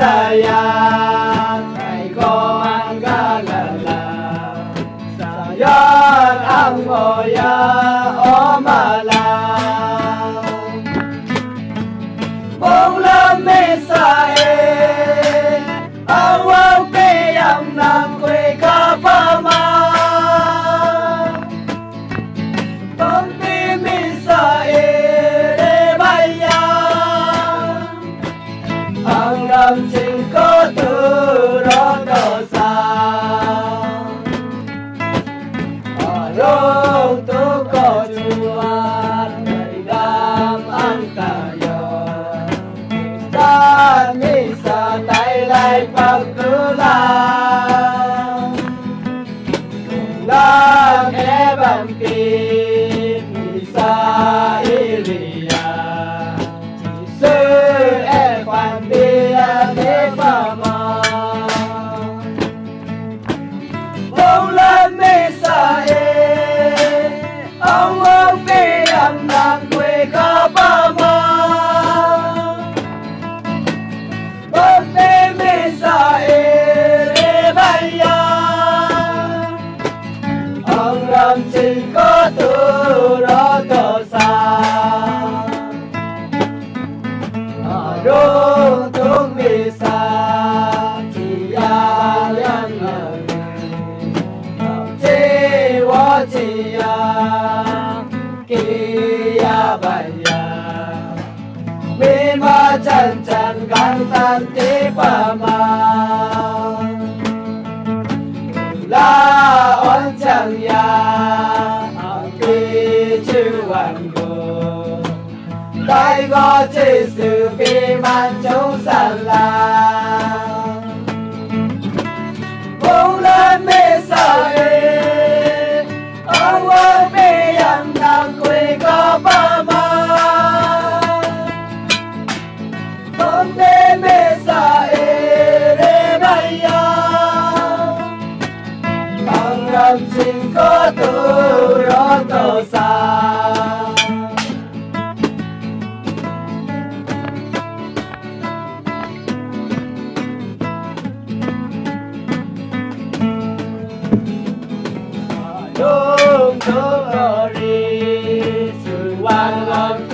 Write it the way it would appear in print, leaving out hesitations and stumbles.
sayang ay ko ang galala sayon ang moya o malang bông lâm mê sa e awang peyam nang quê ka pa ma bông tim mi sa e để bay ya ang lâm trình có từ đó đó xa ở lúc tu có chuan ngày đam ang tayo sa misa tay lại pag kulang lang e bangkit misa ilia sư e phan bia thế pa ma bông lên misa e ông về âm nàng quê ka pa ma chỉ có từ đó thở xa ở đâu tung mi xa chỉ ya yang ngờ chỉ wo chỉ ya kia bay ya mi ma chân chân gan tan tí pa ma la on chẳng ya khi chữ hoàng cô đại có chỉ sự vì man chống sàn la bông lên mê sa e ông ơi mê yang nàng quê có ba ma bông đê mê sa e để bay ya làm trình có từ đó tờ xa đúng đúng đi sự quan lòng